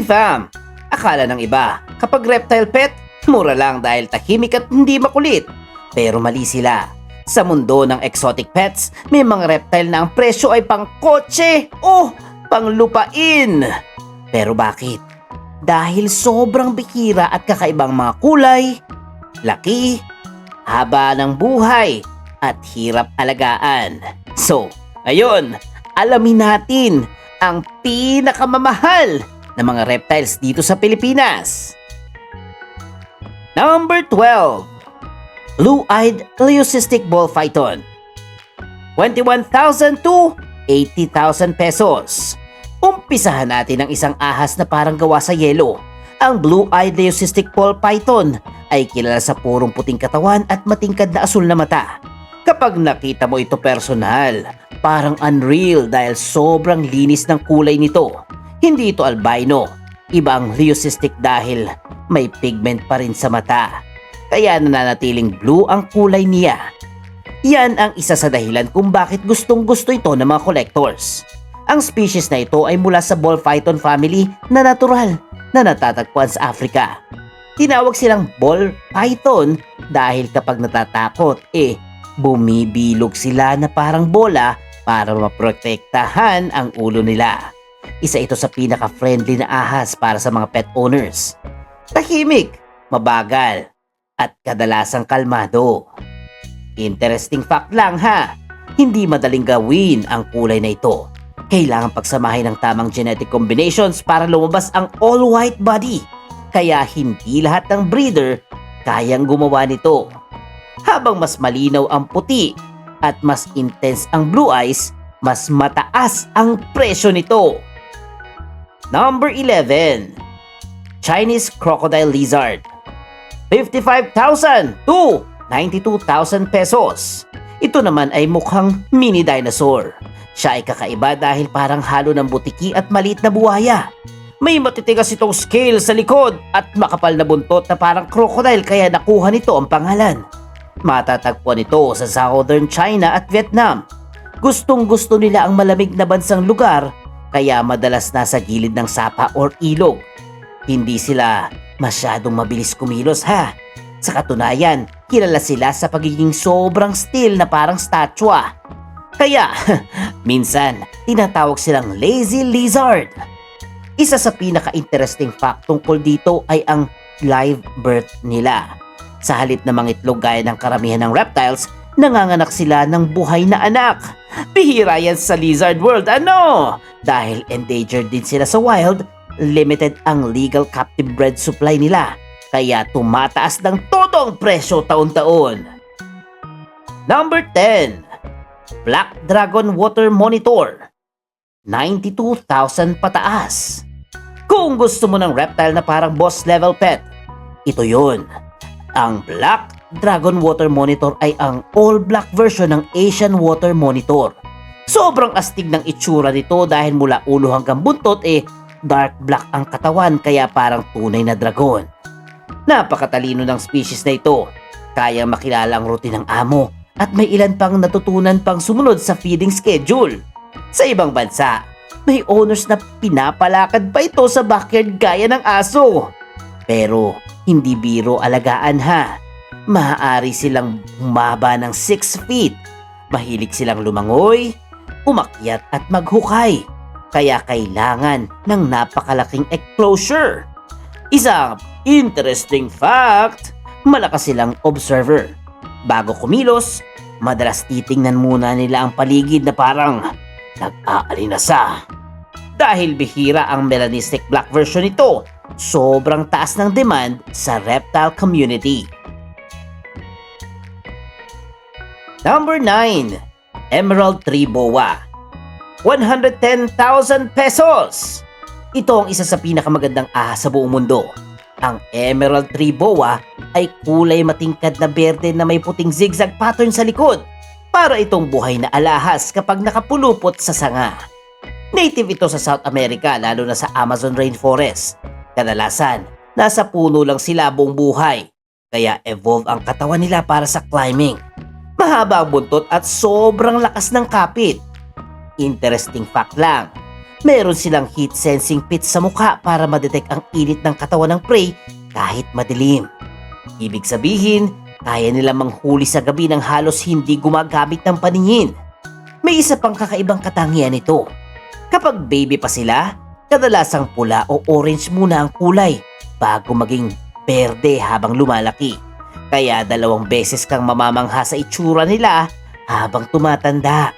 fam, akala ng iba, kapag reptile pet, mura lang dahil tahimik at hindi makulit. Pero mali sila. Sa mundo ng exotic pets, may mga reptile na ang presyo ay pang kotse o pang lupain. Pero bakit? Dahil sobrang bihira at kakaibang mga kulay, laki, haba ng buhay, at hirap alagaan. So, ayun, alamin natin ang pinakamamahal na mga reptiles dito sa Pilipinas. Number 12. Blue-eyed Leucistic Ball Python. 21,000 to 80,000 pesos. Umpisahan natin ang isang ahas na parang gawa sa yelo. Ang Blue-eyed Leucistic Ball Python ay kilala sa purong puting katawan at matingkad na asul na mata. Kapag nakita mo ito personal, parang unreal dahil sobrang linis ng kulay nito. Hindi ito albino. Iba ang leucistic dahil may pigment pa rin sa mata. Kaya nananatiling blue ang kulay niya. Yan ang isa sa dahilan kung bakit gustong gusto ito ng mga collectors. Ang species na ito ay mula sa ball python family na natural na natatagpuan sa Africa. Tinawag silang ball python dahil kapag natatakot bumibilog sila na parang bola para maprotektahan ang ulo nila. Isa ito sa pinaka-friendly na ahas para sa mga pet owners. Tahimik, mabagal, at kadalasang kalmado. Interesting fact lang ha, hindi madaling gawin ang kulay na ito. Kailangan pagsamahin ng tamang genetic combinations para lumabas ang all-white body. Kaya hindi lahat ng breeder kayang gumawa nito. Habang mas malinaw ang puti at mas intense ang blue eyes, mas mataas ang presyo nito. Number 11. Chinese Crocodile Lizard. 55,000 to 92,000 pesos. Ito naman ay mukhang mini dinosaur. Siya ay kakaiba dahil parang halo ng butiki at maliit na buhaya. May matitigas itong scale sa likod at makapal na buntot na parang crocodile kaya nakuha nito ang pangalan. Matatagpuan ito sa Southern China at Vietnam. Gustong-gusto nila ang malamig na bansang lugar kaya madalas nasa gilid ng sapa or ilog. Hindi sila masyadong mabilis kumilos ha. Sa katunayan, kilala sila sa pagiging sobrang still na parang statwa. Kaya, minsan, tinatawag silang lazy lizard. Isa sa pinaka-interesting fact tungkol dito ay ang live birth nila. Sa halip na mangitlog gaya ng karamihan ng reptiles, nanganganak sila ng buhay na anak. Bihira yan sa lizard world, Dahil endangered din sila sa wild, limited ang legal captive bred supply nila. Kaya tumataas ng todo ang presyo taon-taon. Number 10. Black Dragon Water Monitor. 92,000 pataas. Kung gusto mo ng reptile na parang boss level pet, ito yun. Ang Black Dragon Water Monitor ay ang all-black version ng Asian Water Monitor. Sobrang astig ng itsura nito dahil mula ulo hanggang buntot dark black ang katawan kaya parang tunay na dragon. Napakatalino ng species na ito. Kaya makilala ang routine ng amo at may ilan pang natutunan pang sumunod sa feeding schedule. Sa ibang bansa, may owners na pinapalakad pa ito sa backyard gaya ng aso. Pero hindi biro alagaan ha. Maaari silang humaba ng 6 feet. Mahilig silang lumangoy, umakyat at maghukay. Kaya kailangan ng napakalaking enclosure. Isang interesting fact, malakas silang observer. Bago kumilos, madalas titingnan muna nila ang paligid na parang nag-aalinasa. Dahil bihira ang melanistic black version nito, sobrang taas ng demand sa reptile community. Number 9. Emerald Tree Boa. 110,000 pesos. Ito ang isa sa pinakamagandang ahas sa buong mundo. Ang Emerald Tree Boa ay kulay matingkad na berde na may puting zigzag pattern sa likod. Para itong buhay na alahas kapag nakapulupot sa sanga. Native ito sa South America lalo na sa Amazon rainforest. Kadalasan, nasa puno lang sila buong buhay. Kaya evolve ang katawan nila para sa climbing. Mahaba ang buntot at sobrang lakas ng kapit. Interesting fact lang, Meron silang heat sensing pits sa mukha para madetect ang init ng katawan ng prey kahit madilim. Ibig sabihin, kaya nilang manghuli sa gabi ng halos hindi gumagamit ng paningin. May isa pang kakaibang katangian nito. Kapag baby pa sila, kadalasang pula o orange muna ang kulay bago maging berde habang lumalaki. Kaya 2 beses kang mamamangha sa itsura nila habang tumatanda.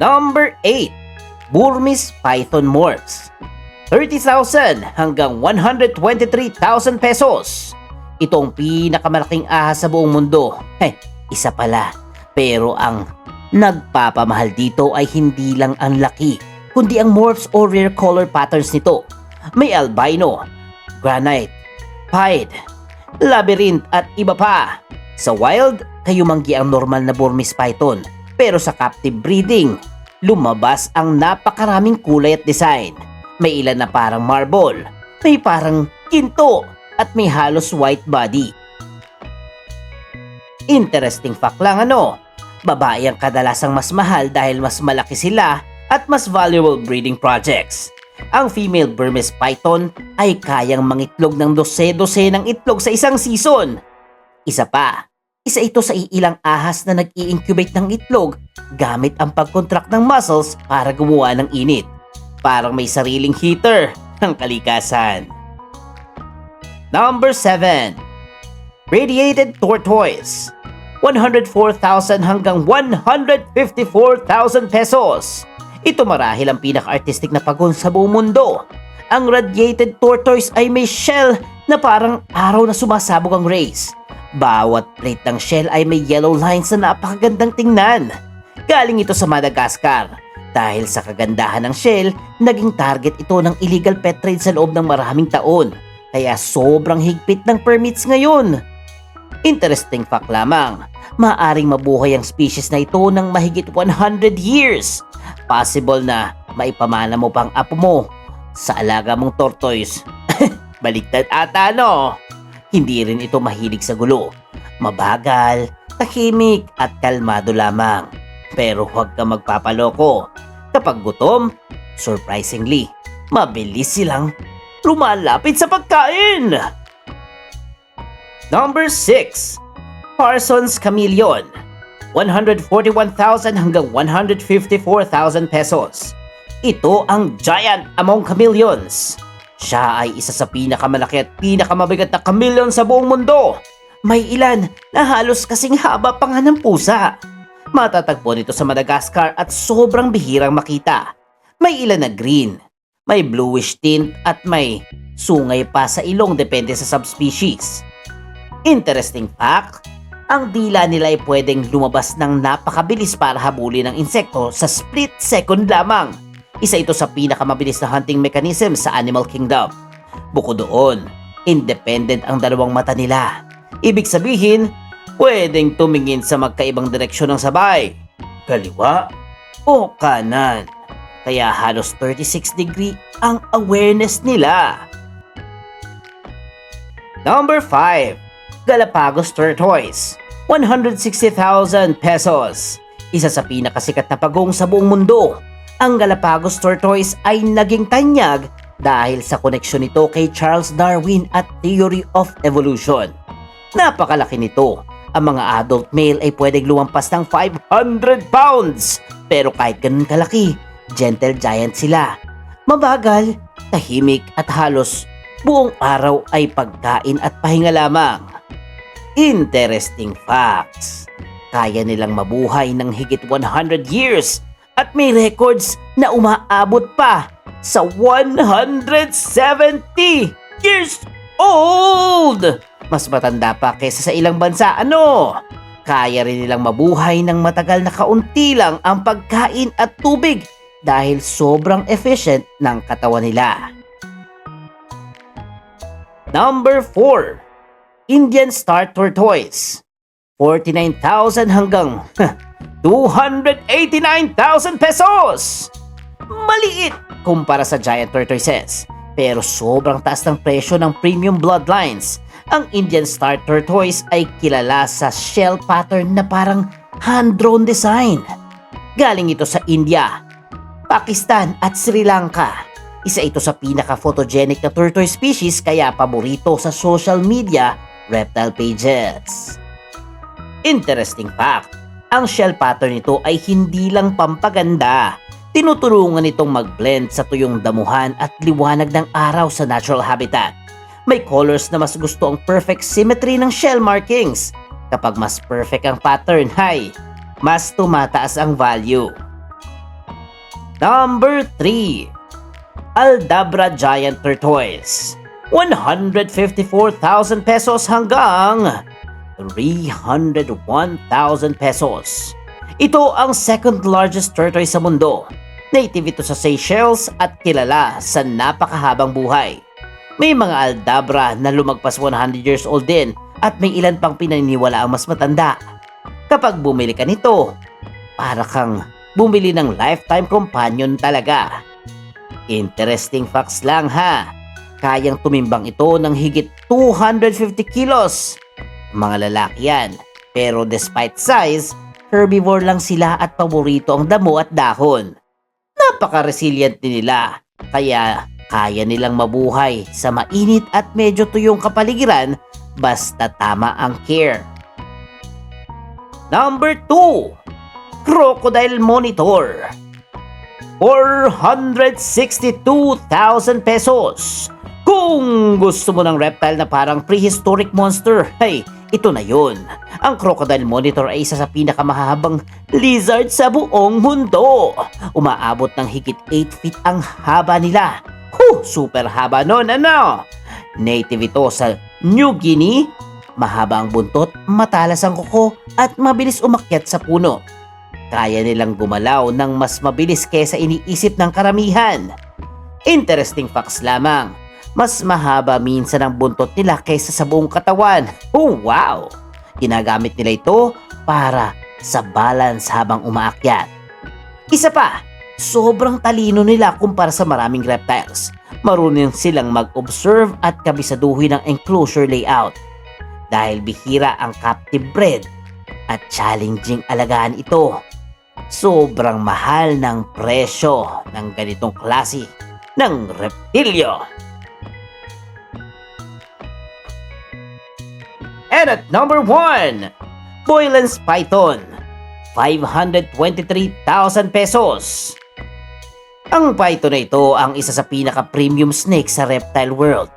Number 8. Burmese Python Morphs. 30,000 hanggang 123,000 pesos. Ito ang pinakamalaking ahas sa buong mundo. Isa pala. Pero ang nagpapamahal dito ay hindi lang ang laki, kundi ang morphs o rare color patterns nito. May albino, granite, pied, labyrinth at iba pa. Sa wild, kayumanggi ang normal na Burmese python. Pero sa captive breeding, lumabas ang napakaraming kulay at design. May ilan na parang marble, may parang ginto, at may halos white body. Interesting fact lang babae ang kadalasang mas mahal dahil mas malaki sila at mas valuable breeding projects. Ang female Burmese python ay kayang mangitlog ng 12 ng itlog sa isang season. Isa ito sa ilang ahas na nag-i-incubate ng itlog gamit ang pag-contract ng muscles para gumawa ng init. Parang may sariling heater ng kalikasan. Number 7. Radiated Tortoise. 104,000 hanggang 154,000 pesos. Ito marahil ang pinaka-artistic na pagon sa buong mundo. Ang radiated tortoise ay may shell na parang araw na sumasabog ang rays. Bawat plate ng shell ay may yellow lines na napakagandang tingnan. Galing ito sa Madagascar. Dahil sa kagandahan ng shell, naging target ito ng illegal pet trade sa loob ng maraming taon. Kaya sobrang higpit ng permits ngayon. Interesting fact lamang, maaring mabuhay ang species na ito ng mahigit 100 years. Possible na maipamana mo pang apo mo sa alaga mong tortoise. Baliktad ata Hindi rin ito mahilig sa gulo. Mabagal, tahimik at kalmado lamang. Pero huwag ka magpapaloko. Kapag gutom, surprisingly, mabilis silang lumalapit sa pagkain. Number 6. Parsons Chameleon. 141,000 hanggang 154,000 pesos. Ito ang giant among chameleons. Siya ay isa sa pinakamalaki at pinakamabigat na chameleon sa buong mundo. May ilan na halos kasing haba pa nga ng pusa. Matatagpo nito sa Madagascar at sobrang bihirang makita. May ilan na green, may bluish tint at may sungay pa sa ilong depende sa subspecies. Interesting fact, ang dila nila ay pwedeng lumabas ng napakabilis para habulin ng insekto sa split second lamang. Isa ito sa pinakamabilis na hunting mechanism sa animal kingdom. Bukod doon, independent ang 2 mata nila. Ibig sabihin, pwedeng tumingin sa magkaibang direksyon ng sabay, kaliwa o kanan. Kaya halos 36-degree ang awareness nila. Number 5. Galapagos Tortoise. 160,000 pesos. Isa sa pinakasikat na pagong sa buong mundo. Ang Galapagos Tortoise ay naging tanyag dahil sa koneksyon nito kay Charles Darwin at Theory of Evolution. Napakalaki nito. Ang mga adult male ay pwedeng lumampas ng 500 pounds. Pero kahit ganun kalaki, gentle giant sila. Mabagal, tahimik at halos buong araw ay pagkain at pahinga lamang. Interesting facts. Kaya nilang mabuhay ng higit 100 years at may records na umaabot pa sa 170 years old. Mas matanda pa kaysa sa ilang bansa, Kaya rin nilang mabuhay ng matagal na kaunti lang ang pagkain at tubig dahil sobrang efficient ng katawan nila. Number 4. Indian Star Tortoise. 49,000 hanggang 289,000 pesos. Maliit kumpara sa giant tortoises, pero sobrang taas ng presyo ng premium bloodlines. Ang Indian Star Tortoise ay kilala sa shell pattern na parang hand-drawn design. Galing ito sa India, Pakistan at Sri Lanka. Isa ito sa pinaka-photogenic na tortoise species kaya paborito sa social media reptile pages. Interesting fact, ang shell pattern nito ay hindi lang pampaganda. Tinutulungan itong mag-blend sa tuyong damuhan at liwanag ng araw sa natural habitat. May colors na mas gusto ang perfect symmetry ng shell markings. Kapag mas perfect ang pattern, mas tumataas ang value. Number 3. Aldabra Giant Tortoise. 154,000 pesos hanggang 301,000 pesos. Ito ang second largest tortoise sa mundo. Native ito sa Seychelles at kilala sa napakahabang buhay. May mga Aldabra na lumagpas 100 years old din at may ilan pang pinaniniwala ang mas matanda. Kapag bumili ka nito, para kang bumili ng lifetime companion talaga. Interesting facts lang ha. Kayang tumimbang ito ng higit 250 kilos. Mga lalaki yan. Pero despite size, herbivore lang sila at paborito ang damo at dahon. Napaka-resilient din nila. Kaya kaya nilang mabuhay sa mainit at medyo tuyong kapaligiran basta tama ang care. Number 2. Crocodile Monitor. 462,000 pesos. Kung gusto mo ng reptile na parang prehistoric monster, ito na yun. Ang Crocodile Monitor ay isa sa pinakamahabang lizard sa buong mundo. Umaabot ng higit 8 feet ang haba nila. Super haba nun, ano? Native ito sa New Guinea. Mahaba ang buntot, matalas ang kuko at mabilis umakyat sa puno. Kaya nilang gumalaw ng mas mabilis kesa iniisip ng karamihan. Interesting facts lamang, mas mahaba minsan ang buntot nila kaysa sa buong katawan. Wow! Ginagamit nila ito para sa balance habang umaakyat. Isa pa, sobrang talino nila kumpara sa maraming reptiles. Marunong silang mag-observe at kabisaduhin ng enclosure layout. Dahil bihira ang captive bred at challenging alagaan ito. Sobrang mahal ng presyo ng ganitong klase ng reptilyo. And at number 1, Boylan's Python, 523,000 pesos. Ang python na ito ang isa sa pinaka-premium snake sa reptile world.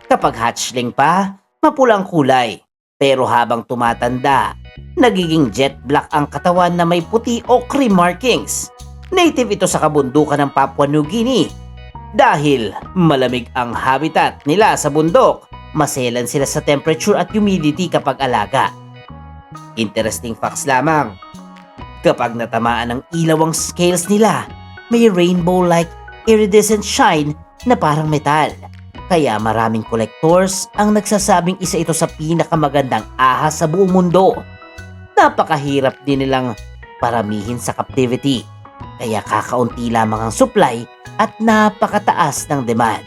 Kapag hatchling pa, mapulang kulay. Pero habang tumatanda, nagiging jet black ang katawan na may puti o cream markings. Native ito sa kabundukan ng Papua New Guinea. Dahil malamig ang habitat nila sa bundok, maselan sila sa temperature at humidity kapag alaga. Interesting facts lamang. Kapag natamaan ng ilaw ang scales nila, may rainbow-like iridescent shine na parang metal. Kaya maraming collectors ang nagsasabing isa ito sa pinakamagandang ahas sa buong mundo. Napakahirap din nilang paramihin sa captivity. Kaya kakaunti lamang ang supply at napakataas ng demand.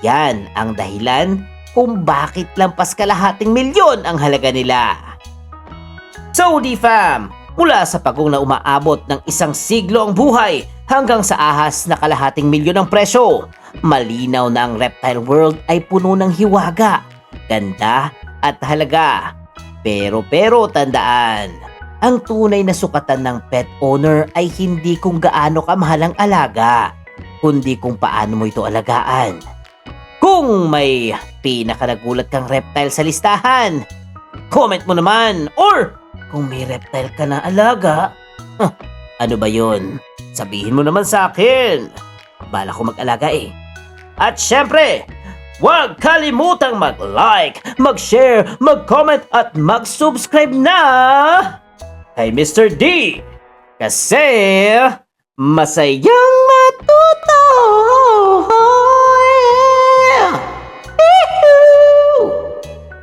Yan ang dahilan kung bakit lampas kalahating milyon ang halaga nila. So D-Fam, mula sa pagong na umaabot ng 1 siglo ang buhay hanggang sa ahas na kalahating milyon ang presyo, malinaw na ang reptile world ay puno ng hiwaga, ganda at halaga. Pero tandaan, ang tunay na sukatan ng pet owner ay hindi kung gaano kamahal ang alaga, kundi kung paano mo ito alagaan. Kung may pinakanagulat kang reptile sa listahan, comment mo naman. Or kung may reptile ka na alaga, ano ba yun? Sabihin mo naman sa akin. Bala ko mag-alaga eh. At syempre, huwag kalimutang mag-like, mag-share, mag-comment at mag-subscribe na kay Mr. D. Kasi masayang matuto.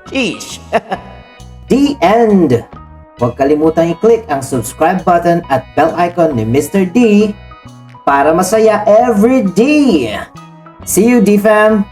Sheesh. The end. Huwag kalimutang i-click ang subscribe button at bell icon ni Mr. D para masaya every day. See you, D-Fam!